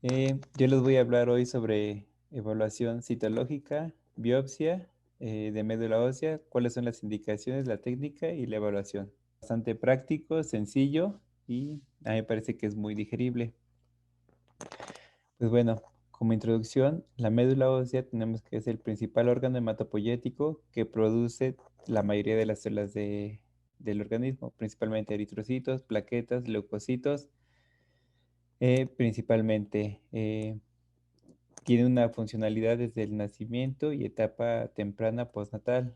Yo les voy a hablar hoy sobre evaluación citológica, biopsia de médula ósea, cuáles son las indicaciones, la técnica y la evaluación. Bastante práctico, sencillo y a mí me parece que es muy digerible. Pues bueno, como introducción, la médula ósea tenemos que es el principal órgano hematopoyético que produce la mayoría de las células del organismo, principalmente eritrocitos, plaquetas, leucocitos, principalmente. Tiene una funcionalidad desde el nacimiento y etapa temprana postnatal.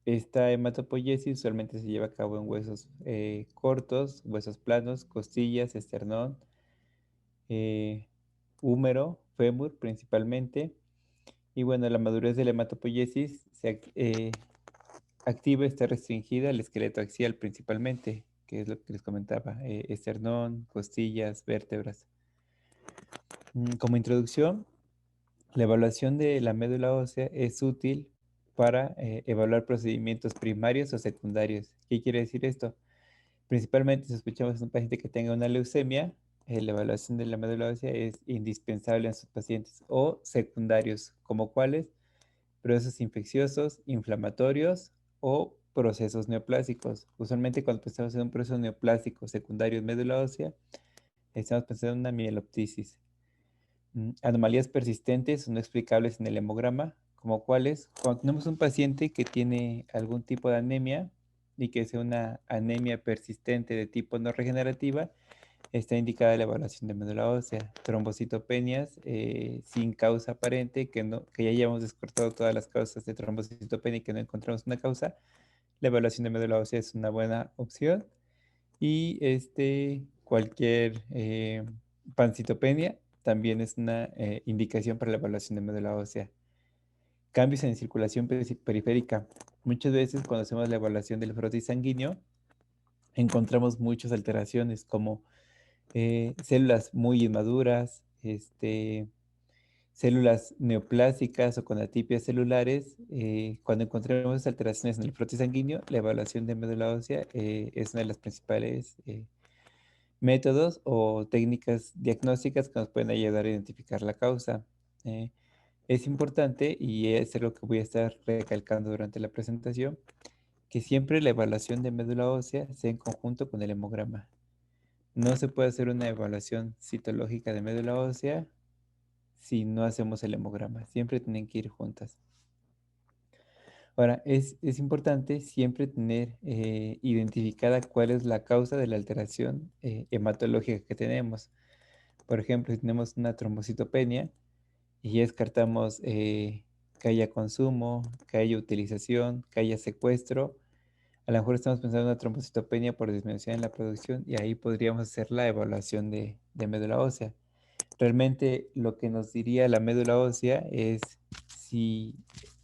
Esta hematopoiesis usualmente se lleva a cabo en huesos cortos, huesos planos, costillas, esternón, eh, húmero, fémur principalmente. Y bueno, la madurez de la hematopoiesis activa está restringida al esqueleto axial principalmente, que es lo que les comentaba, esternón, costillas, vértebras. Como introducción, la evaluación de la médula ósea es útil para evaluar procedimientos primarios o secundarios. ¿Qué quiere decir esto? Principalmente si sospechamos en un paciente que tenga una leucemia, la evaluación de la médula ósea es indispensable en sus pacientes o secundarios, como cuáles procesos infecciosos, inflamatorios o procesos neoplásicos. Usualmente cuando pensamos en un proceso neoplásico secundario en médula ósea, estamos pensando en una mieloptisis. Anomalías persistentes o no explicables en el hemograma, como cuáles, cuando tenemos un paciente que tiene algún tipo de anemia y que sea una anemia persistente de tipo no regenerativa, está indicada la evaluación de médula ósea. Trombocitopenias sin causa aparente, que ya hayamos descartado todas las causas de trombocitopenia y que no encontramos una causa, la evaluación de médula ósea es una buena opción. Y cualquier pancitopenia también es una indicación para la evaluación de médula ósea. Cambios en circulación periférica. Muchas veces cuando hacemos la evaluación del frotis sanguíneo, encontramos muchas alteraciones como células muy inmaduras, células neoplásicas o con atipias celulares. Cuando encontramos esas alteraciones en el frotis sanguíneo, la evaluación de médula ósea es una de las principales métodos o técnicas diagnósticas que nos pueden ayudar a identificar la causa. Eh, es importante, y es lo que voy a estar recalcando durante la presentación, que siempre la evaluación de médula ósea sea en conjunto con el hemograma. No se puede hacer una evaluación citológica de médula ósea si no hacemos el hemograma. Siempre tienen que ir juntas. Ahora, es importante siempre tener identificada cuál es la causa de la alteración hematológica que tenemos. Por ejemplo, si tenemos una trombocitopenia y ya descartamos que haya consumo, que haya utilización, que haya secuestro, a lo mejor estamos pensando en una trombocitopenia por disminución en la producción y ahí podríamos hacer la evaluación de médula ósea. Realmente lo que nos diría la médula ósea es si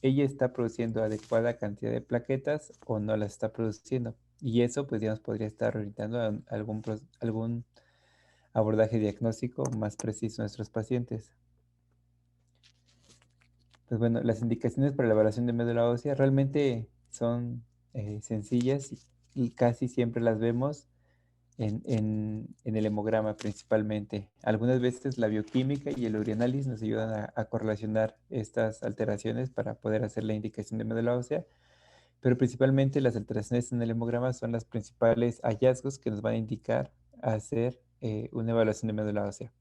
ella está produciendo adecuada cantidad de plaquetas o no las está produciendo. Y eso, pues, ya nos podría estar orientando a algún abordaje diagnóstico más preciso a nuestros pacientes. Pues bueno, las indicaciones para la evaluación de médula ósea realmente son sencillas y casi siempre las vemos en el hemograma principalmente. Algunas veces la bioquímica y el urianálisis nos ayudan a correlacionar estas alteraciones para poder hacer la indicación de médula ósea, pero principalmente las alteraciones en el hemograma son los principales hallazgos que nos van a indicar hacer una evaluación de médula ósea.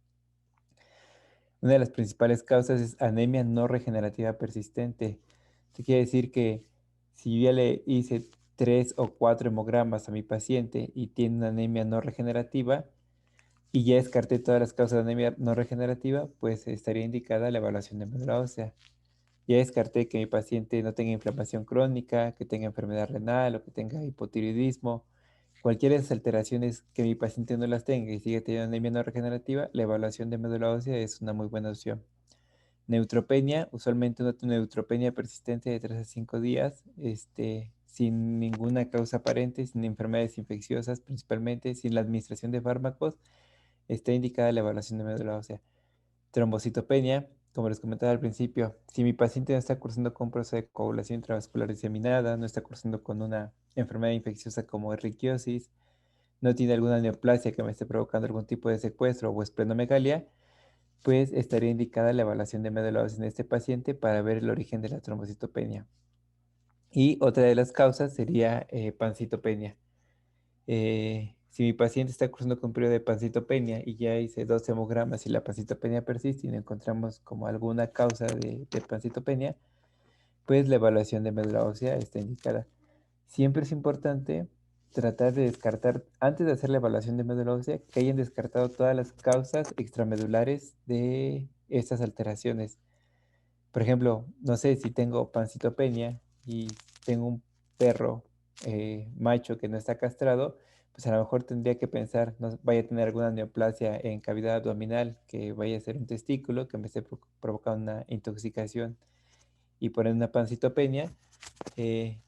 Una de las principales causas es anemia no regenerativa persistente. Esto quiere decir que si yo ya le hice 3 o 4 hemogramas a mi paciente y tiene una anemia no regenerativa y ya descarté todas las causas de anemia no regenerativa, pues estaría indicada la evaluación de médula ósea. Ya descarté que mi paciente no tenga inflamación crónica, que tenga enfermedad renal o que tenga hipotiroidismo. Cualquiera de esas alteraciones que mi paciente no las tenga y siga teniendo anemia no regenerativa, la evaluación de médula ósea es una muy buena opción. Neutropenia, usualmente una neutropenia persistente de 3 a 5 días, sin ninguna causa aparente, sin enfermedades infecciosas principalmente, sin la administración de fármacos, está indicada la evaluación de médula ósea. Trombocitopenia, como les comentaba al principio, si mi paciente no está cursando con un proceso de coagulación intravascular diseminada, no está cursando con una enfermedad infecciosa como erliquiosis, no tiene alguna neoplasia que me esté provocando algún tipo de secuestro o esplenomegalia, pues estaría indicada la evaluación de médula ósea en este paciente para ver el origen de la trombocitopenia. Y otra de las causas sería pancitopenia. Si mi paciente está cursando con un periodo de pancitopenia y ya hice 2 hemogramas y la pancitopenia persiste y no encontramos como alguna causa de pancitopenia, pues la evaluación de médula ósea está indicada. Siempre es importante tratar de descartar, antes de hacer la evaluación de médula ósea, que hayan descartado todas las causas extramedulares de estas alteraciones. Por ejemplo, no sé si tengo pancitopenia y tengo un perro macho que no está castrado, pues a lo mejor tendría que pensar, no vaya a tener alguna neoplasia en cavidad abdominal, que vaya a ser un testículo, que me esté provocando una intoxicación y poner una pancitopenia. eh,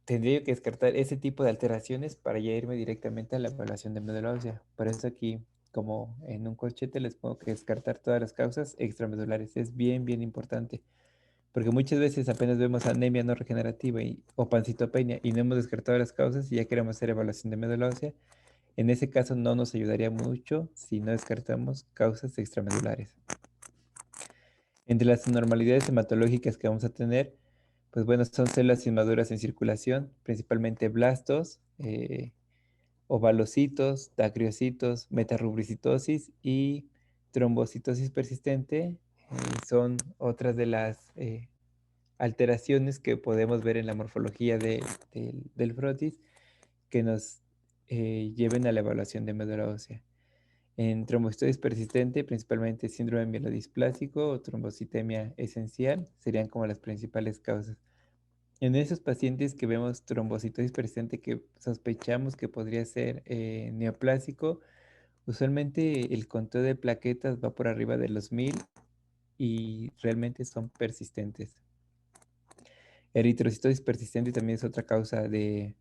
Tendría que descartar ese tipo de alteraciones para ya irme directamente a la evaluación de médula ósea. Por eso aquí, como en un corchete, les pongo que descartar todas las causas extramedulares. Es bien, bien importante. Porque muchas veces apenas vemos anemia no regenerativa o pancitopenia y no hemos descartado las causas y ya queremos hacer evaluación de médula ósea. En ese caso no nos ayudaría mucho si no descartamos causas extramedulares. Entre las anormalidades hematológicas que vamos a tener, pues bueno, son células inmaduras en circulación, principalmente blastos, ovalocitos, dacriocitos, metarubricitosis y trombocitosis persistente. Son otras de las alteraciones que podemos ver en la morfología del frotis que nos lleven a la evaluación de médula ósea. En trombocitosis persistente, principalmente síndrome mielodisplásico o trombocitemia esencial, serían como las principales causas. En esos pacientes que vemos trombocitosis persistente que sospechamos que podría ser neoplásico, usualmente el conteo de plaquetas va por arriba de los 1000 y realmente son persistentes. Eritrocitosis persistente también es otra causa de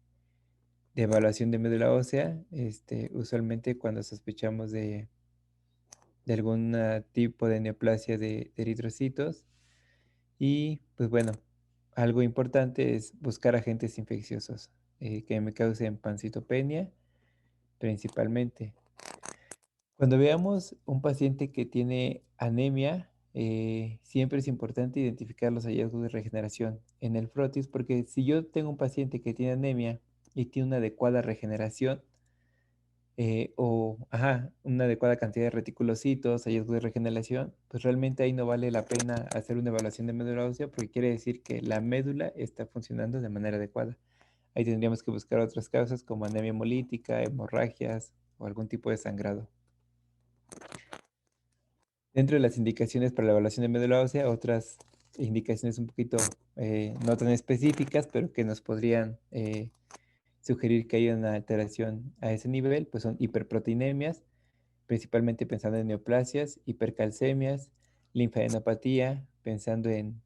evaluación de médula ósea, usualmente cuando sospechamos de algún tipo de neoplasia de eritrocitos. Y pues bueno, algo importante es buscar agentes infecciosos que me causen pancitopenia principalmente. Cuando veamos un paciente que tiene anemia, siempre es importante identificar los hallazgos de regeneración en el frotis, porque si yo tengo un paciente que tiene anemia y tiene una adecuada regeneración, una adecuada cantidad de reticulocitos, hallazgos de regeneración, pues realmente ahí no vale la pena hacer una evaluación de médula ósea porque quiere decir que la médula está funcionando de manera adecuada. Ahí tendríamos que buscar otras causas como anemia hemolítica, hemorragias o algún tipo de sangrado. Dentro de las indicaciones para la evaluación de médula ósea, otras indicaciones un poquito no tan específicas, pero que nos podrían sugerir que hay una alteración a ese nivel, pues son hiperproteinemias, principalmente pensando en neoplasias, hipercalcemias, linfadenopatía, pensando en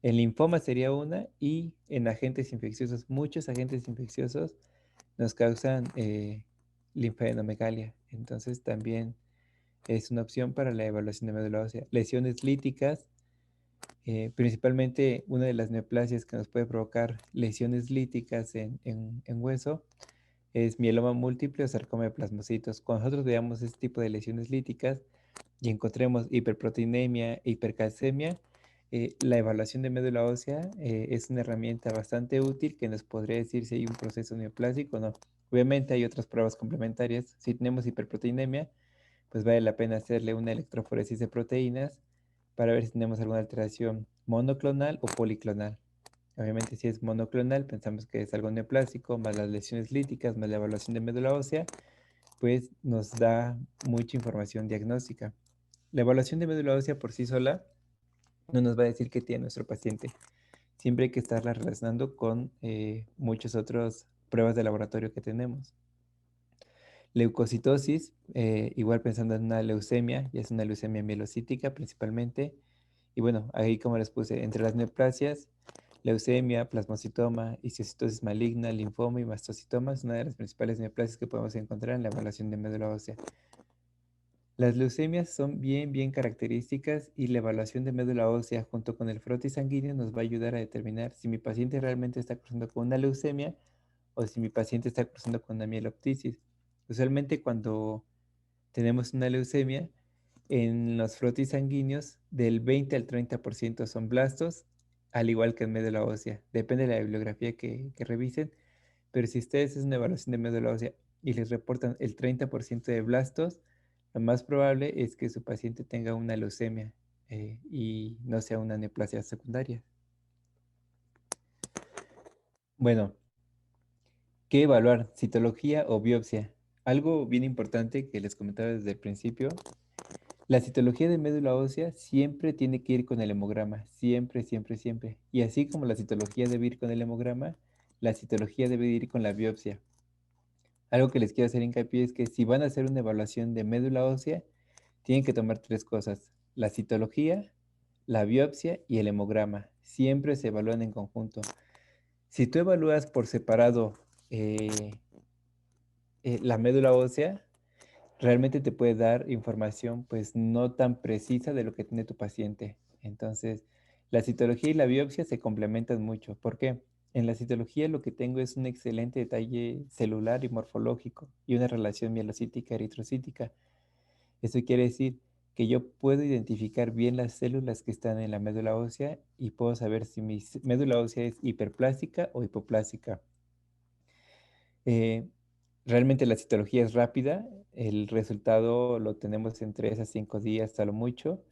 linfoma sería una, y en agentes infecciosos. Muchos agentes infecciosos nos causan linfadenomegalia, entonces también es una opción para la evaluación de médula ósea. Lesiones líticas, principalmente una de las neoplasias que nos puede provocar lesiones líticas en hueso es mieloma múltiple o sarcoma de plasmocitos. Cuando nosotros veamos este tipo de lesiones líticas y encontremos hiperproteinemia e hipercalcemia, la evaluación de médula ósea es una herramienta bastante útil que nos podría decir si hay un proceso neoplásico o no. Obviamente hay otras pruebas complementarias. Si tenemos hiperproteinemia, pues vale la pena hacerle una electroforesis de proteínas para ver si tenemos alguna alteración monoclonal o policlonal. Obviamente si es monoclonal, pensamos que es algo neoplásico, más las lesiones líticas, más la evaluación de médula ósea, pues nos da mucha información diagnóstica. La evaluación de médula ósea por sí sola no nos va a decir qué tiene nuestro paciente. Siempre hay que estarla relacionando con muchas otras pruebas de laboratorio que tenemos. Leucocitosis, igual pensando en una leucemia, ya es una leucemia mielocítica principalmente. Y bueno, ahí como les puse, entre las neoplasias, leucemia, plasmocitoma, histiocytosis maligna, linfoma y mastocitoma es una de las principales neoplasias que podemos encontrar en la evaluación de médula ósea. Las leucemias son bien, bien características y la evaluación de médula ósea junto con el frotis sanguíneo nos va a ayudar a determinar si mi paciente realmente está cursando con una leucemia o si mi paciente está cursando con una mieloptisis. Usualmente cuando tenemos una leucemia, en los frotis sanguíneos del 20 al 30% son blastos, al igual que en médula ósea. Depende de la bibliografía que revisen, pero si ustedes es una evaluación de médula ósea y les reportan el 30% de blastos, lo más probable es que su paciente tenga una leucemia y no sea una neoplasia secundaria. Bueno, ¿qué evaluar? ¿Citología o biopsia? Algo bien importante que les comentaba desde el principio, la citología de médula ósea siempre tiene que ir con el hemograma, siempre, siempre, siempre. Y así como la citología debe ir con el hemograma, la citología debe ir con la biopsia. Algo que les quiero hacer hincapié es que si van a hacer una evaluación de médula ósea, tienen que tomar tres cosas: la citología, la biopsia y el hemograma. Siempre se evalúan en conjunto. Si tú evalúas por separado la médula ósea, realmente te puede dar información pues no tan precisa de lo que tiene tu paciente. Entonces, la citología y la biopsia se complementan mucho. ¿Por qué? En la citología lo que tengo es un excelente detalle celular y morfológico y una relación mielocítica eritrocítica. Eso quiere decir que yo puedo identificar bien las células que están en la médula ósea y puedo saber si mi médula ósea es hiperplástica o hipoplásica. Eh, Realmente la citología es rápida, el resultado lo tenemos en 3 a 5 días a lo mucho,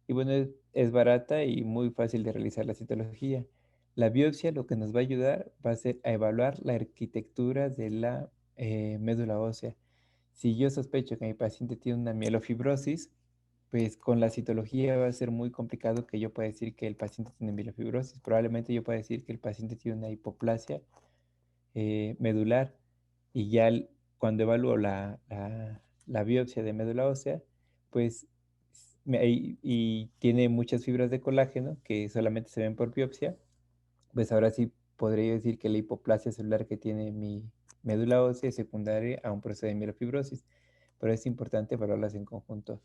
y bueno, es barata y muy fácil de realizar la citología. La biopsia lo que nos va a ayudar va a ser a evaluar la arquitectura de la médula ósea. Si yo sospecho que mi paciente tiene una mielofibrosis, pues con la citología va a ser muy complicado que yo pueda decir que el paciente tiene mielofibrosis. Probablemente yo pueda decir que el paciente tiene una hipoplasia medular, y ya cuando evalúo la biopsia de médula ósea, pues y tiene muchas fibras de colágeno que solamente se ven por biopsia, pues ahora sí podría decir que la hipoplasia celular que tiene mi médula ósea es secundaria a un proceso de mielofibrosis, pero es importante evaluarlas en conjunto.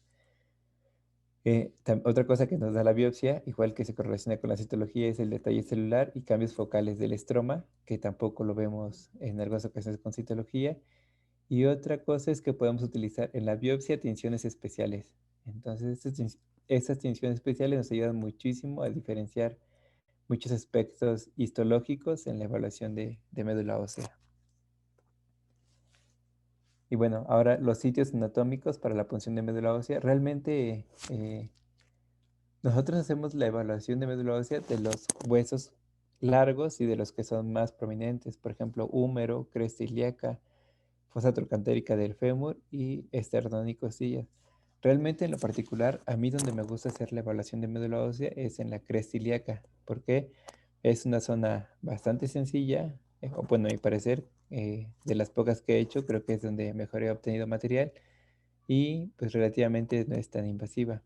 Otra cosa que nos da la biopsia, igual que se correlaciona con la citología, es el detalle celular y cambios focales del estroma, que tampoco lo vemos en algunas ocasiones con citología. Y otra cosa es que podemos utilizar en la biopsia tinciones especiales. Entonces, estas tinciones especiales nos ayudan muchísimo a diferenciar muchos aspectos histológicos en la evaluación de médula ósea. Y bueno, ahora los sitios anatómicos para la punción de médula ósea. Realmente nosotros hacemos la evaluación de médula ósea de los huesos largos y de los que son más prominentes, por ejemplo, húmero, cresta ilíaca, fosa trocantérica del fémur y esternón y costillas. Realmente en lo particular, a mí donde me gusta hacer la evaluación de médula ósea es en la cresta ilíaca, porque es una zona bastante sencilla, o bueno, a mi parecer, de las pocas que he hecho, creo que es donde mejor he obtenido material y pues relativamente no es tan invasiva.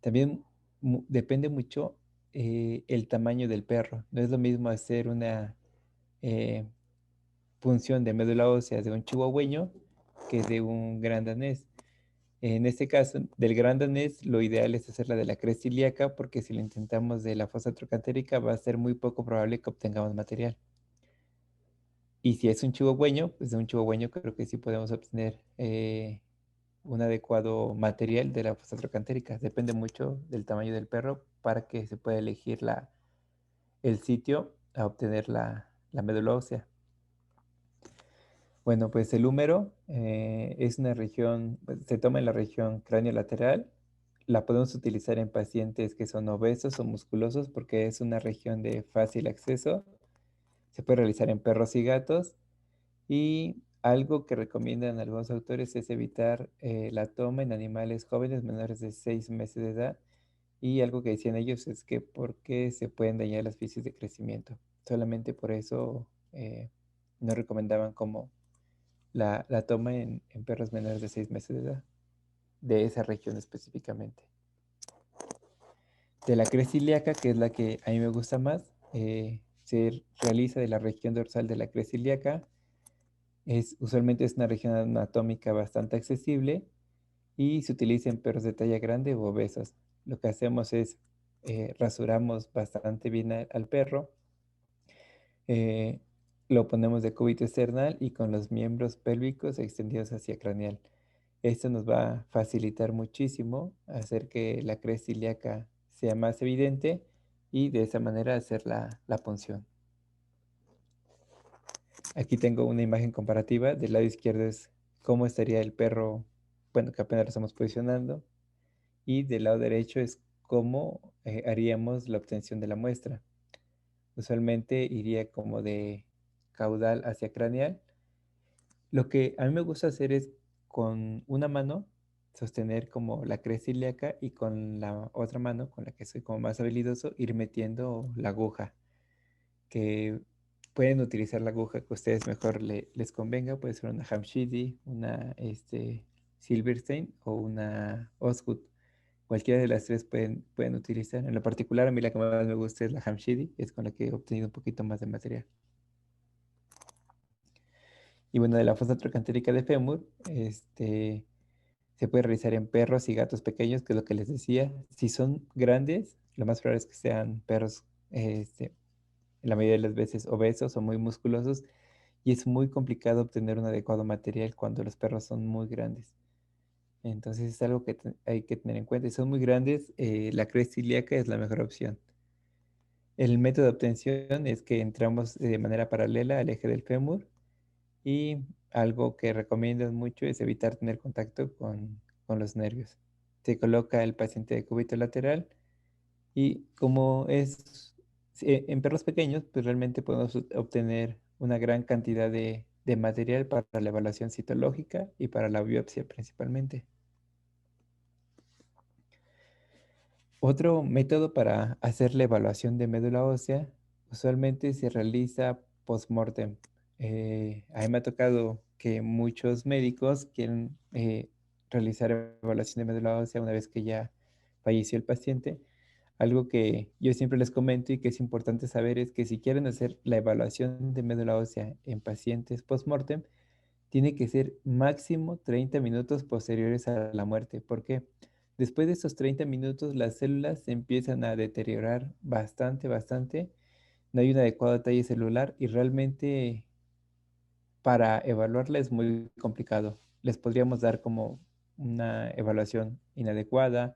También depende mucho el tamaño del perro. No es lo mismo hacer una eh, punción de médula ósea de un chihuahueño que de un gran danés. En este caso, del gran danés, lo ideal es hacerla de la cresta ilíaca, porque si lo intentamos de la fosa trocantérica va a ser muy poco probable que obtengamos material. Y si es un chihuahueño, pues de un chihuahueño creo que sí podemos obtener un adecuado material de la fosa trocantérica. Depende mucho del tamaño del perro para que se pueda elegir el sitio a obtener la médula ósea. Bueno, pues el húmero es una región, pues, se toma en la región cráneo-lateral. La podemos utilizar en pacientes que son obesos o musculosos porque es una región de fácil acceso. Se puede realizar en perros y gatos. Y algo que recomiendan algunos autores es evitar la toma en animales jóvenes menores de 6 meses de edad. Y algo que decían ellos es que porque se pueden dañar las vías de crecimiento. Solamente por eso no recomendaban como la toma en perros menores de 6 meses de edad, de esa región específicamente. De la cresta ilíaca, que es la que a mí me gusta más, se realiza de la región dorsal de la cresta ilíaca. Usualmente es una región anatómica bastante accesible y se utiliza en perros de talla grande o obesos. Lo que hacemos es rasuramos bastante bien al perro, eh, lo ponemos de cúbito external y con los miembros pélvicos extendidos hacia craneal. Esto nos va a facilitar muchísimo hacer que la cresta ilíaca sea más evidente y de esa manera hacer la punción. Aquí tengo una imagen comparativa. Del lado izquierdo es cómo estaría el perro, bueno, que apenas lo estamos posicionando. Y del lado derecho es cómo haríamos la obtención de la muestra. Usualmente iría como de caudal hacia craneal. Lo que a mí me gusta hacer es con una mano sostener como la cresta ilíaca y con la otra mano, con la que soy como más habilidoso, ir metiendo la aguja, que pueden utilizar la aguja que a ustedes mejor les convenga. Puede ser una Hamshidi, una Silverstein o una Osgood. Cualquiera de las tres pueden utilizar. En lo particular, a mí la que más me gusta es la Hamshidi, es con la que he obtenido un poquito más de material. Y bueno, de la fosa trocantérica de fémur, se puede realizar en perros y gatos pequeños, que es lo que les decía. Si son grandes, lo más probable es que sean perros, en la mayoría de las veces obesos o muy musculosos, y es muy complicado obtener un adecuado material cuando los perros son muy grandes. Entonces es algo que hay que tener en cuenta. Si son muy grandes, la cresta ilíaca es la mejor opción. El método de obtención es que entramos de manera paralela al eje del fémur y algo que recomiendo mucho es evitar tener contacto con los nervios. Se coloca el paciente de cúbito lateral y como es en perros pequeños, pues realmente podemos obtener una gran cantidad de material para la evaluación citológica y para la biopsia principalmente. Otro método para hacer la evaluación de médula ósea usualmente se realiza post-mortem. A mí me ha tocado que muchos médicos quieren realizar evaluación de médula ósea una vez que ya falleció el paciente. Algo que yo siempre les comento y que es importante saber es que si quieren hacer la evaluación de médula ósea en pacientes post-mortem, tiene que ser máximo 30 minutos posteriores a la muerte. ¿Por qué? Después de esos 30 minutos, las células se empiezan a deteriorar bastante, bastante. No hay un adecuado talle celular y realmente para evaluarla es muy complicado. Les podríamos dar como una evaluación inadecuada,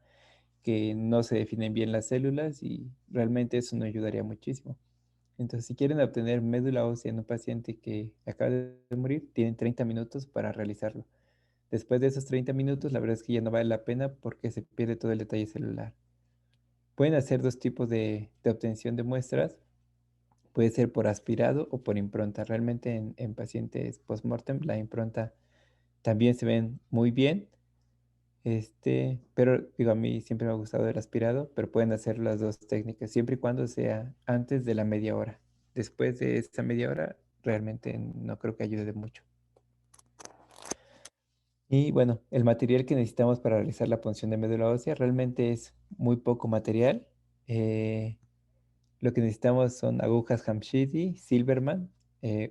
que no se definen bien las células y realmente eso no ayudaría muchísimo. Entonces, si quieren obtener médula ósea en un paciente que acaba de morir, tienen 30 minutos para realizarlo. Después de esos 30 minutos, la verdad es que ya no vale la pena porque se pierde todo el detalle celular. Pueden hacer dos tipos de obtención de muestras. Puede ser por aspirado o por impronta. Realmente en pacientes post-mortem la impronta también se ven muy bien. Pero digo, a mí siempre me ha gustado el aspirado, pero pueden hacer las dos técnicas, siempre y cuando sea antes de la media hora. Después de esta media hora, realmente no creo que ayude de mucho. Y bueno, el material que necesitamos para realizar la punción de médula ósea realmente es muy poco material. Eh, lo que necesitamos son agujas Hamshidi, Silverman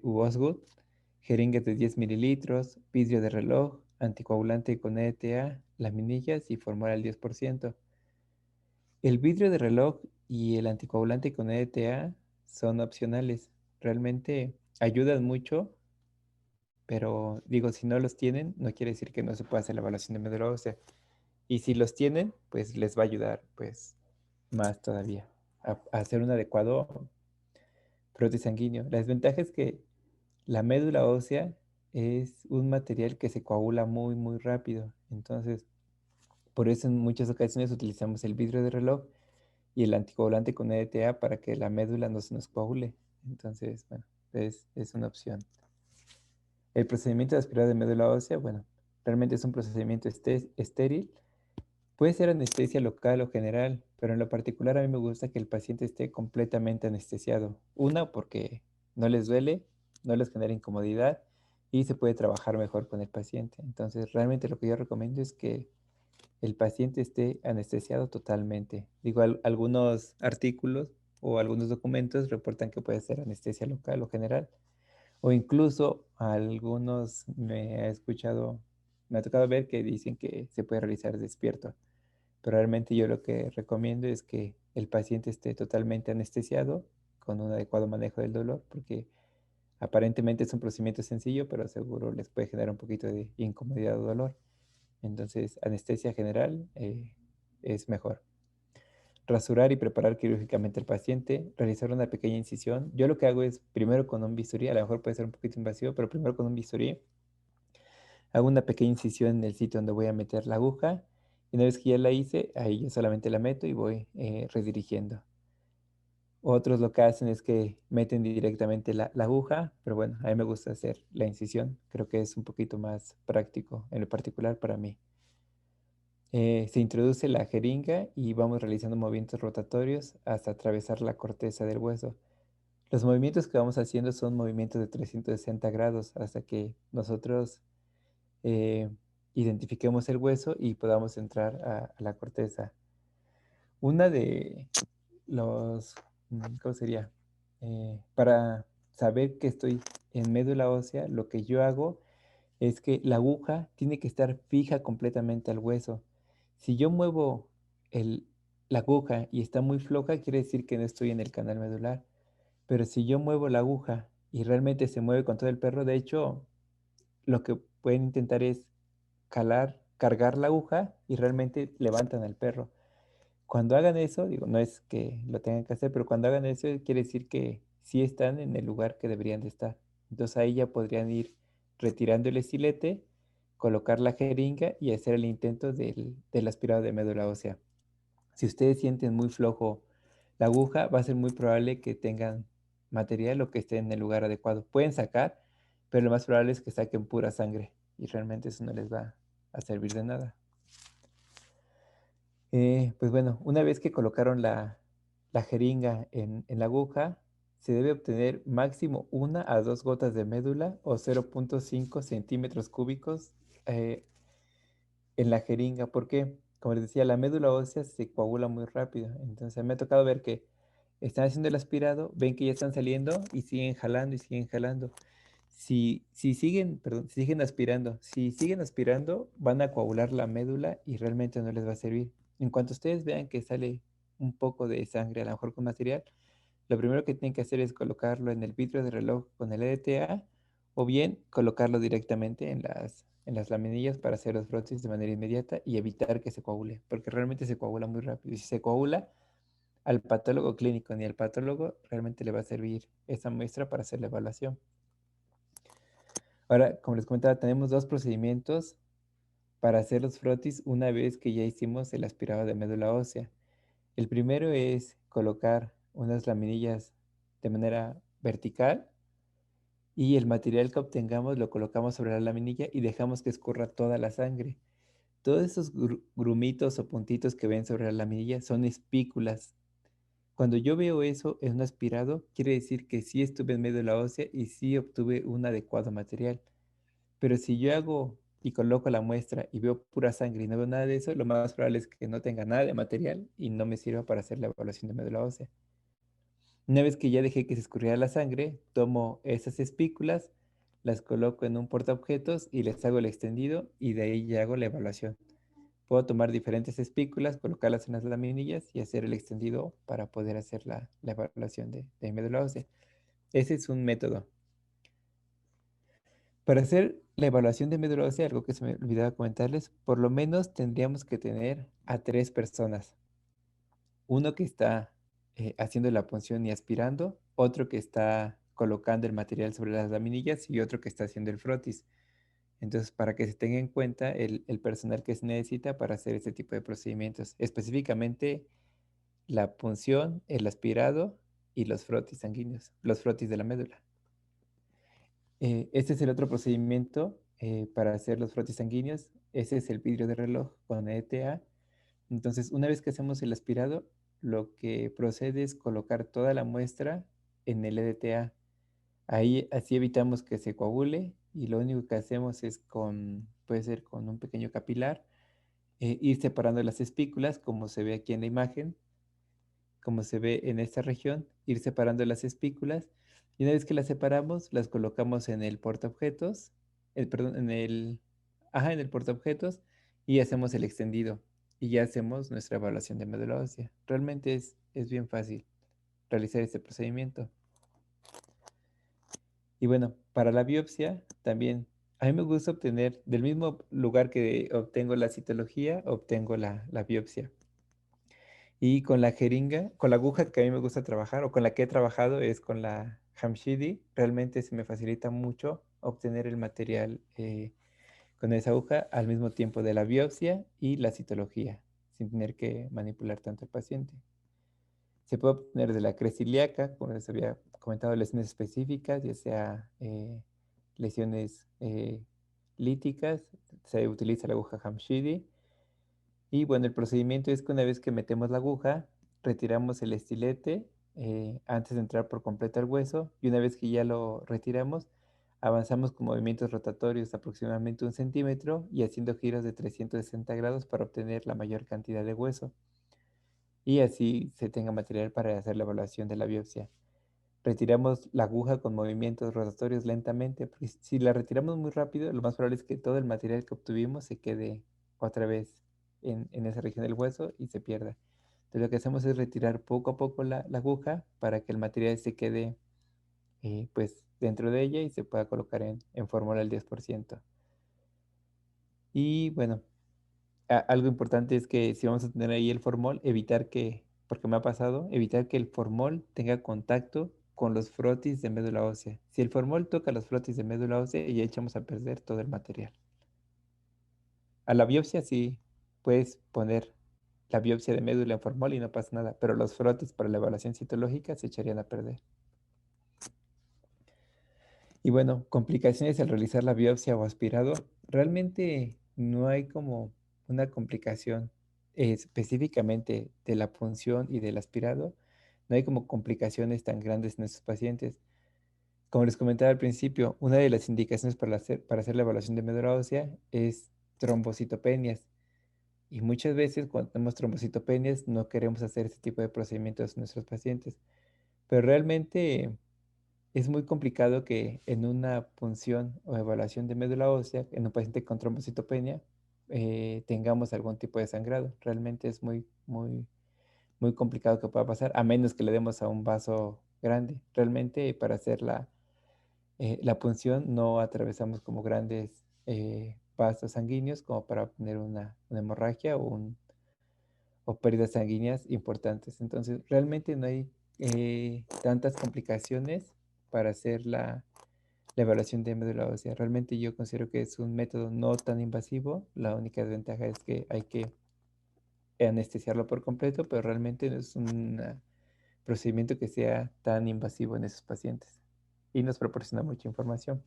u Osgood, jeringas de 10 mililitros, vidrio de reloj, anticoagulante con EDTA, laminillas y formol al 10%. El vidrio de reloj y el anticoagulante con EDTA son opcionales. Realmente ayudan mucho, pero digo, si no los tienen, no quiere decir que no se pueda hacer la evaluación de médula ósea. Y si los tienen, pues les va a ayudar, pues, más todavía a hacer un adecuado brote sanguíneo. La desventaja es que la médula ósea es un material que se coagula muy, muy rápido. Entonces, por eso en muchas ocasiones utilizamos el vidrio de reloj y el anticoagulante con EDTA para que la médula no se nos coagule. Entonces, bueno, es una opción. El procedimiento de aspirado de médula ósea, bueno, realmente es un procedimiento estéril. Puede ser anestesia local o general, pero en lo particular a mí me gusta que el paciente esté completamente anestesiado. Una, porque no les duele, no les genera incomodidad y se puede trabajar mejor con el paciente. Entonces, realmente lo que yo recomiendo es que el paciente esté anestesiado totalmente. Digo, algunos artículos o algunos documentos reportan que puede ser anestesia local o general. O incluso algunos me ha tocado ver que dicen que se puede realizar despierto. Pero realmente yo lo que recomiendo es que el paciente esté totalmente anestesiado con un adecuado manejo del dolor, porque aparentemente es un procedimiento sencillo, pero seguro les puede generar un poquito de incomodidad o dolor. Entonces, anestesia general es mejor. Rasurar y preparar quirúrgicamente al paciente, realizar una pequeña incisión. Yo lo que hago es primero con un bisturí, a lo mejor puede ser un poquito invasivo, pero primero con un bisturí hago una pequeña incisión en el sitio donde voy a meter la aguja. Y una vez que ya la hice, ahí yo solamente la meto y voy redirigiendo. Otros lo que hacen es que meten directamente la aguja, pero bueno, a mí me gusta hacer la incisión. Creo que es un poquito más práctico, en lo particular para mí. Se introduce la jeringa y vamos realizando movimientos rotatorios hasta atravesar la corteza del hueso. Los movimientos que vamos haciendo son movimientos de 360 grados hasta que nosotros eh, identifiquemos el hueso y podamos entrar a la corteza. Una de los, ¿cómo sería? Para saber que estoy en médula ósea, lo que yo hago es que la aguja tiene que estar fija completamente al hueso. Si yo muevo el, la aguja y está muy floja, quiere decir que no estoy en el canal medular. Pero si yo muevo la aguja y realmente se mueve con todo el perro, de hecho, lo que pueden intentar es cargar la aguja y realmente levantan al perro. Cuando hagan eso, digo, no es que lo tengan que hacer, pero cuando hagan eso quiere decir que sí están en el lugar que deberían de estar. Entonces ahí ya podrían ir retirando el estilete, colocar la jeringa y hacer el intento del aspirado de médula ósea. Si ustedes sienten muy flojo la aguja, va a ser muy probable que tengan material o que esté en el lugar adecuado. Pueden sacar, pero lo más probable es que saquen pura sangre y realmente eso no les va a servir de nada. Pues bueno, una vez que colocaron la jeringa en la aguja, se debe obtener máximo 1 a 2 gotas de médula o 0,5 centímetros cúbicos en la jeringa. ¿Por qué? Como les decía, la médula ósea se coagula muy rápido. Entonces me ha tocado ver que están haciendo el aspirado, ven que ya están saliendo y siguen jalando y siguen jalando. Si siguen, perdón, si siguen aspirando, si siguen aspirando, van a coagular la médula y realmente no les va a servir. En cuanto ustedes vean que sale un poco de sangre, a lo mejor con material, lo primero que tienen que hacer es colocarlo en el vidrio de reloj con el EDTA o bien colocarlo directamente en las laminillas para hacer los frotis de manera inmediata y evitar que se coagule, porque realmente se coagula muy rápido. Y si se coagula, al patólogo clínico ni al patólogo realmente le va a servir esa muestra para hacer la evaluación. Ahora, como les comentaba, tenemos dos procedimientos para hacer los frotis una vez que ya hicimos el aspirado de médula ósea. El primero es colocar unas laminillas de manera vertical y el material que obtengamos lo colocamos sobre la laminilla y dejamos que escurra toda la sangre. Todos esos grumitos o puntitos que ven sobre la laminilla son espículas. Cuando yo veo eso en un aspirado, quiere decir que sí estuve en médula ósea y sí obtuve un adecuado material. Pero si yo hago y coloco la muestra y veo pura sangre y no veo nada de eso, lo más probable es que no tenga nada de material y no me sirva para hacer la evaluación de médula ósea. Una vez que ya dejé que se escurriera la sangre, tomo esas espículas, las coloco en un portaobjetos y les hago el extendido y de ahí ya hago la evaluación. Puedo tomar diferentes espículas, colocarlas en las laminillas y hacer el extendido para poder hacer la evaluación de médula ósea. Ese es un método. Para hacer la evaluación de médula ósea, algo que se me olvidaba comentarles, por lo menos tendríamos que tener a 3 personas. Uno que está haciendo la punción y aspirando, otro que está colocando el material sobre las laminillas y otro que está haciendo el frotis. Entonces, para que se tenga en cuenta el personal que se necesita para hacer este tipo de procedimientos, específicamente la punción, el aspirado y los frotis sanguíneos, los frotis de la médula. Este es el otro procedimiento para hacer los frotis sanguíneos. Ese es el vidrio de reloj con ETA. Entonces, una vez que hacemos el aspirado, lo que procede es colocar toda la muestra en el EDTA. Ahí así evitamos que se coagule y lo único que hacemos es puede ser con un pequeño capilar, ir separando las espículas, como se ve aquí en la imagen, como se ve en esta región, ir separando las espículas y una vez que las separamos, las colocamos en el portaobjetos, perdón, en el portaobjetos y hacemos el extendido y ya hacemos nuestra evaluación de médula ósea. Realmente es bien fácil realizar este procedimiento. Y bueno, para la biopsia también A mí me gusta obtener, del mismo lugar que obtengo la citología, obtengo la biopsia. Y con la jeringa, con la aguja que a mí me gusta trabajar o con la que he trabajado es con la Hamshidi. Realmente se me facilita mucho obtener el material con esa aguja al mismo tiempo de la biopsia y la citología, sin tener que manipular tanto al paciente. Se puede obtener de la cresta ilíaca, como les había comentado, lesiones específicas, ya sea lesiones líticas, se utiliza la aguja Hamshidi. Y bueno, el procedimiento es que una vez que metemos la aguja, retiramos el estilete antes de entrar por completo al hueso y una vez que ya lo retiramos, avanzamos con movimientos rotatorios aproximadamente 1 centímetro y haciendo giros de 360 grados para obtener la mayor cantidad de hueso y así se tenga material para hacer la evaluación de la biopsia. Retiramos la aguja con movimientos rotatorios lentamente, porque si la retiramos muy rápido, lo más probable es que todo el material que obtuvimos se quede otra vez en esa región del hueso y se pierda. Entonces lo que hacemos es retirar poco a poco la aguja para que el material se quede pues dentro de ella y se pueda colocar en fórmula al 10%. Y bueno, algo importante es que si vamos a tener ahí el formol, evitar que, porque me ha pasado, evitar que el formol tenga contacto con los frotis de médula ósea. Si el formol toca los frotis de médula ósea, ya echamos a perder todo el material. A la biopsia sí puedes poner la biopsia de médula en formol y no pasa nada, pero los frotis para la evaluación citológica se echarían a perder. Y bueno, complicaciones al realizar la biopsia o aspirado. Realmente no hay como una complicación específicamente de la punción y del aspirado. No hay como complicaciones tan grandes en estos pacientes. Como les comentaba al principio, una de las indicaciones para hacer la evaluación de médula ósea es trombocitopenias. Y muchas veces cuando tenemos trombocitopenias no queremos hacer este tipo de procedimientos en nuestros pacientes. Pero realmente es muy complicado que en una punción o evaluación de médula ósea, en un paciente con trombocitopenia, tengamos algún tipo de sangrado. Realmente es muy complicado que pueda pasar, a menos que le demos a un vaso grande. Realmente para hacer la punción no atravesamos como grandes vasos sanguíneos como para obtener una hemorragia o pérdidas sanguíneas importantes. Entonces, realmente no hay tantas complicaciones para hacer la evaluación de médula ósea. Realmente yo considero que es un método no tan invasivo. La única desventaja es que hay que anestesiarlo por completo, pero realmente no es un procedimiento que sea tan invasivo en esos pacientes y nos proporciona mucha información.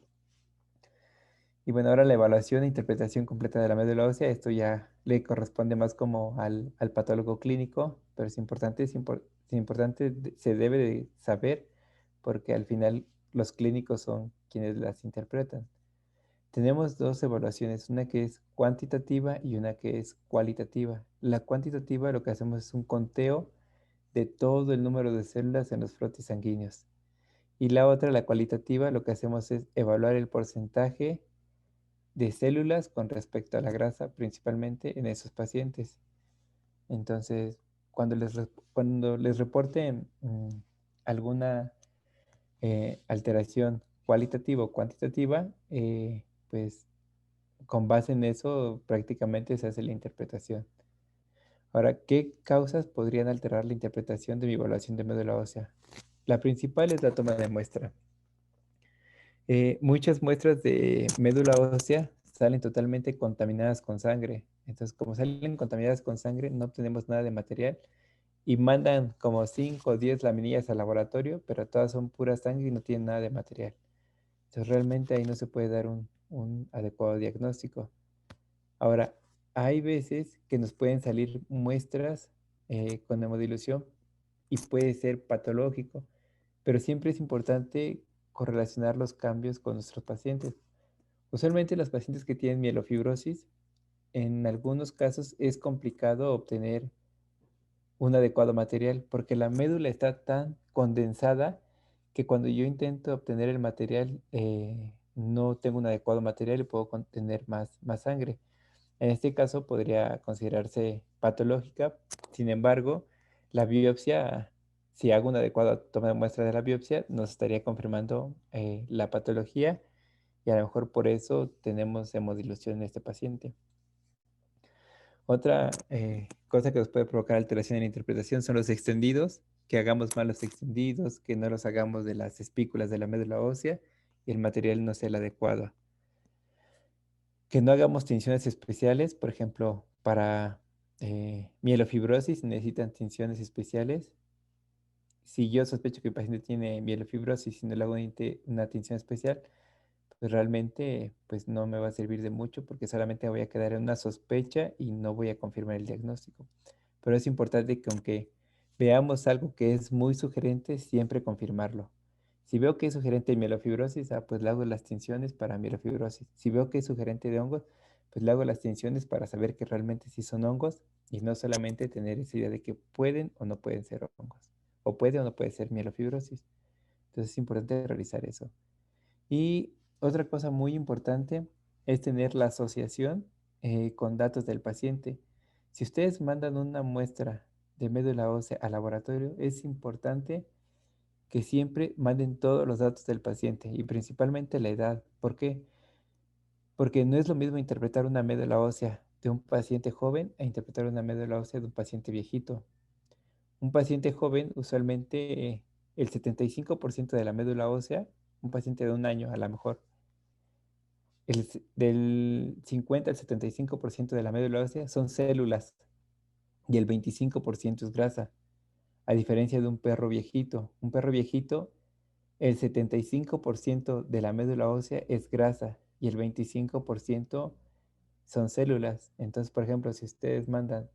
Y bueno, ahora la evaluación e interpretación completa de la médula ósea, esto ya le corresponde más como al patólogo clínico, pero es importante, se debe de saber porque al final los clínicos son quienes las interpretan. Tenemos dos evaluaciones, una que es cuantitativa y una que es cualitativa. La cuantitativa lo que hacemos es un conteo de todo el número de células en los frotis sanguíneos. Y la otra, la cualitativa, lo que hacemos es evaluar el porcentaje de células con respecto a la grasa, principalmente en esos pacientes. Entonces, cuando les reporten alguna alteración cualitativa o cuantitativa, pues con base en eso prácticamente se hace la interpretación. Ahora, ¿qué causas podrían alterar la interpretación de mi evaluación de médula ósea? La principal es la toma de muestra. Muchas muestras de médula ósea salen totalmente contaminadas con sangre. Entonces, como salen contaminadas con sangre, no obtenemos nada de material y mandan como 5 o 10 laminillas al laboratorio, pero todas son pura sangre y no tienen nada de material. Entonces, realmente ahí no se puede dar un adecuado diagnóstico. Ahora, hay veces que nos pueden salir muestras con hemodilución y puede ser patológico, pero siempre es importante correlacionar los cambios con nuestros pacientes. Usualmente los pacientes que tienen mielofibrosis, en algunos casos es complicado obtener un adecuado material porque la médula está tan condensada que cuando yo intento obtener el material no tengo un adecuado material y puedo contener más sangre. En este caso podría considerarse patológica. Sin embargo, la biopsia, si hago una adecuada toma de muestra de la biopsia, nos estaría confirmando la patología y a lo mejor por eso tenemos hemodilución en este paciente. Otra cosa que nos puede provocar alteración en la interpretación son los extendidos, que hagamos mal los extendidos, que no los hagamos de las espículas de la médula ósea y el material no sea el adecuado. Que no hagamos tinciones especiales, por ejemplo, para mielofibrosis necesitan tinciones especiales. Si yo sospecho que el paciente tiene mielofibrosis y no le hago una tinción especial, pues realmente pues no me va a servir de mucho porque solamente voy a quedar en una sospecha y no voy a confirmar el diagnóstico. Pero es importante que aunque veamos algo que es muy sugerente, siempre confirmarlo. Si veo que es sugerente de mielofibrosis, pues le hago las tinciones para mielofibrosis. Si veo que es sugerente de hongos, pues le hago las tinciones para saber que realmente sí son hongos y no solamente tener esa idea de que pueden o no pueden ser hongos, o puede o no puede ser mielofibrosis. Entonces es importante realizar eso. Y otra cosa muy importante es tener la asociación con datos del paciente. Si ustedes mandan una muestra de médula ósea al laboratorio, es importante que siempre manden todos los datos del paciente y principalmente la edad. ¿Por qué? Porque no es lo mismo interpretar una médula ósea de un paciente joven a interpretar una médula ósea de un paciente viejito. Un paciente joven, usualmente el 75% de la médula ósea, un paciente de un año a lo mejor, del 50 al 75% de la médula ósea son células y el 25% es grasa, a diferencia de un perro viejito. Un perro viejito, el 75% de la médula ósea es grasa y el 25% son células. Entonces, por ejemplo, si ustedes mandan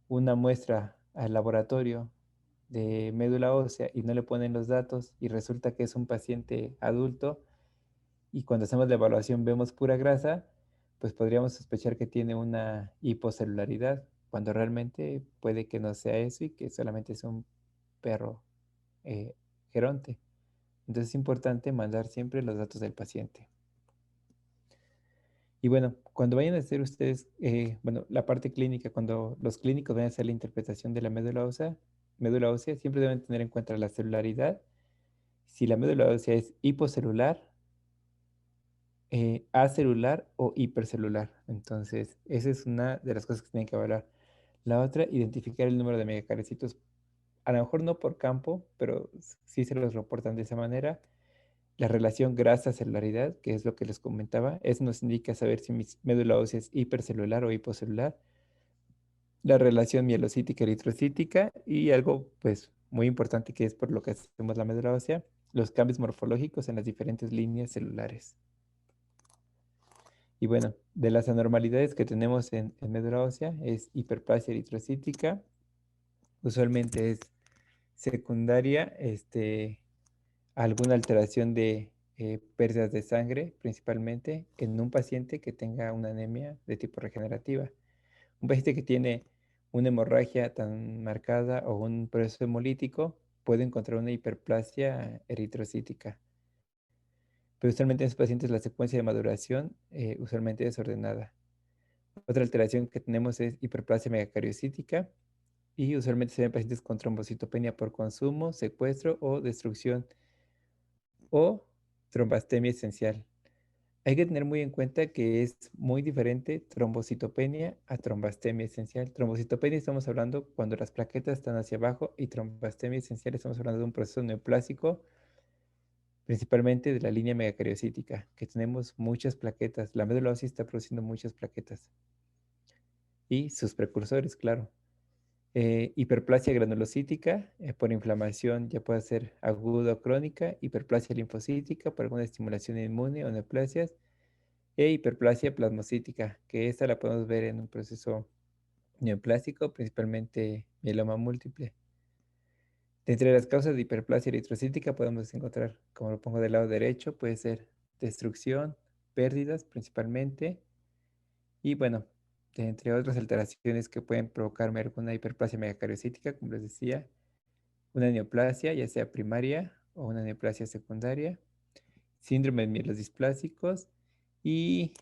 una muestra al laboratorio de médula ósea y no le ponen los datos y resulta que es un paciente adulto, y cuando hacemos la evaluación vemos pura grasa, pues podríamos sospechar que tiene una hipocelularidad, cuando realmente puede que no sea eso y que solamente es un perro eh, geronte. Entonces es importante mandar siempre los datos del paciente. Y bueno, cuando vayan a hacer ustedes, bueno, la parte clínica, cuando los clínicos vayan a hacer la interpretación de la médula ósea, siempre deben tener en cuenta la celularidad. Si la médula ósea es hipocelular, acelular o hipercelular. Entonces, esa es una de las cosas que tienen que evaluar. La otra, identificar el número de megacaricitos. A lo mejor no por campo, pero sí se los reportan de esa manera. La relación grasa-celularidad, que es lo que les comentaba, eso nos indica saber si mi médula ósea es hipercelular o hipocelular. La relación mielocítica-eritrocítica y algo, pues, muy importante que es por lo que hacemos la médula ósea, los cambios morfológicos en las diferentes líneas celulares. Y bueno, de las anormalidades que tenemos en médula ósea es hiperplasia eritrocítica, usualmente es secundaria, alguna alteración de pérdidas de sangre, principalmente en un paciente que tenga una anemia de tipo regenerativa. Un paciente que tiene una hemorragia tan marcada o un proceso hemolítico puede encontrar una hiperplasia eritrocítica. Pero usualmente en esos pacientes la secuencia de maduración usualmente es desordenada. Otra alteración que tenemos es hiperplasia megacariocítica y usualmente se ven pacientes con trombocitopenia por consumo, secuestro o destrucción o trombastemia esencial. Hay que tener muy en cuenta que es muy diferente trombocitopenia a trombastemia esencial. Trombocitopenia estamos hablando cuando las plaquetas están hacia abajo y trombastemia esencial estamos hablando de un proceso neoplásico, principalmente de la línea megacariocítica, que tenemos muchas plaquetas. La médula ósea está produciendo muchas plaquetas y sus precursores, claro. Hiperplasia granulocítica por inflamación, ya puede ser aguda o crónica, hiperplasia linfocítica por alguna estimulación inmune o neoplasias, e hiperplasia plasmocítica, que esta la podemos ver en un proceso neoplásico, principalmente mieloma múltiple. De entre las causas de hiperplasia eritrocítica podemos encontrar, como lo pongo del lado derecho, puede ser destrucción, pérdidas principalmente, y bueno, entre otras alteraciones que pueden provocarme alguna hiperplasia megacariocítica, como les decía, una neoplasia, ya sea primaria o una neoplasia secundaria, síndrome de mielodisplásicos y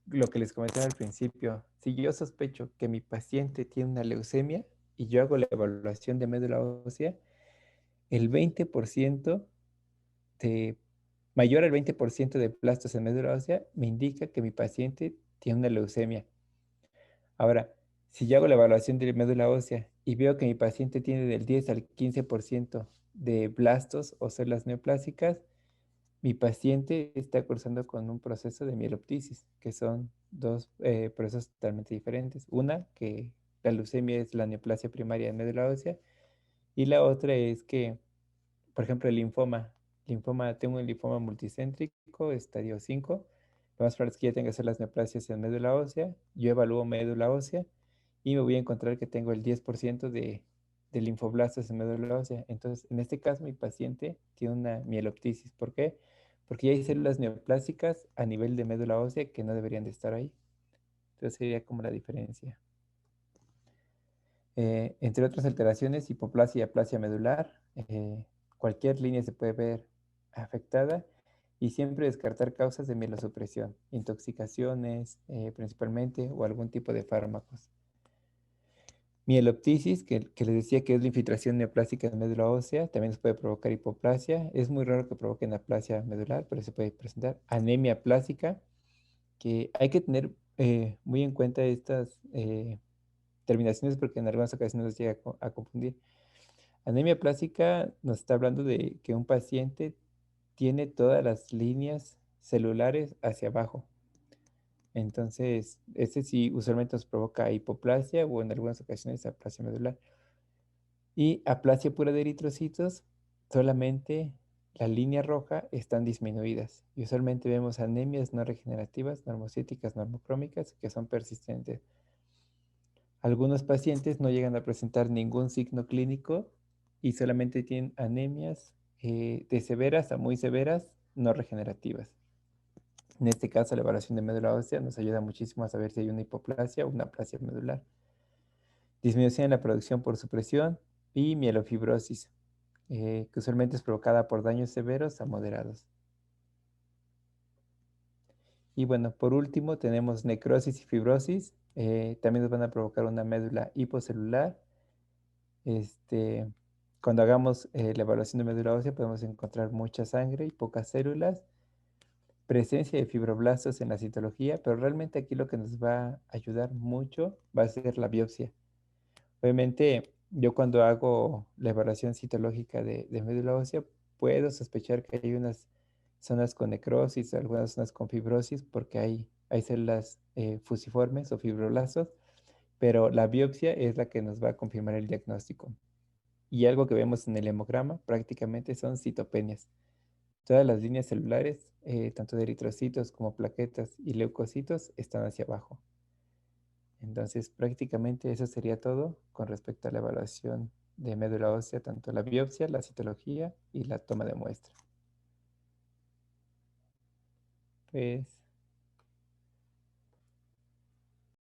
lo que les comentaba al principio, si yo sospecho que mi paciente tiene una leucemia y yo hago la evaluación de médula ósea, el 20% de mayor al 20% de plastos en médula ósea, me indica que mi paciente tiene una leucemia. Ahora, si yo hago la evaluación de médula ósea y veo que mi paciente tiene del 10 al 15% de blastos o células neoplásicas, mi paciente está cursando con un proceso de mieloptisis, que son dos procesos totalmente diferentes. Una, que la leucemia es la neoplasia primaria de médula ósea, y la otra es que, por ejemplo, el linfoma, tengo un linfoma multicéntrico, estadio 5. Lo más probable es que ya tenga células neoplasias en médula ósea. Yo evalúo médula ósea y me voy a encontrar que tengo el 10% de linfoblastos en médula ósea. Entonces, en este caso, mi paciente tiene una mieloptisis. ¿Por qué? Porque ya hay células neoplásicas a nivel de médula ósea que no deberían de estar ahí. Entonces, sería como la diferencia. Entre otras alteraciones, hipoplasia y aplasia medular, cualquier línea se puede ver afectada y siempre descartar causas de mielosupresión, intoxicaciones principalmente o algún tipo de fármacos. Mieloptisis, que les decía que es la infiltración neoplásica en médula ósea, también se puede provocar hipoplasia. Es muy raro que provoquen aplasia medular, pero se puede presentar. Anemia plástica, que hay que tener muy en cuenta estas terminaciones porque en algunas ocasiones nos llega a confundir. Anemia plástica nos está hablando de que un paciente tiene todas las líneas celulares hacia abajo. Entonces, este sí usualmente nos provoca hipoplasia o en algunas ocasiones aplasia medular. Y aplasia pura de eritrocitos, solamente la línea roja están disminuidas. Y usualmente vemos anemias no regenerativas, normocíticas, normocrómicas, que son persistentes. Algunos pacientes no llegan a presentar ningún signo clínico y solamente tienen anemias de severas a muy severas, no regenerativas. En este caso, la evaluación de médula ósea nos ayuda muchísimo a saber si hay una hipoplasia o una aplasia medular. Disminución en la producción por supresión y mielofibrosis, que usualmente es provocada por daños severos a moderados. Y bueno, por último tenemos necrosis y fibrosis. También nos van a provocar una médula hipocelular. Cuando hagamos la evaluación de médula ósea podemos encontrar mucha sangre y pocas células, presencia de fibroblastos en la citología, pero realmente aquí lo que nos va a ayudar mucho va a ser la biopsia. Obviamente, yo cuando hago la evaluación citológica de médula ósea, puedo sospechar que hay unas zonas con necrosis, algunas zonas con fibrosis, porque hay células fusiformes o fibroblastos, pero la biopsia es la que nos va a confirmar el diagnóstico. Y algo que vemos en el hemograma prácticamente son citopenias. Todas las líneas celulares, tanto de eritrocitos como plaquetas y leucocitos, están hacia abajo. Entonces, prácticamente eso sería todo con respecto a la evaluación de médula ósea, tanto la biopsia, la citología y la toma de muestra. Pues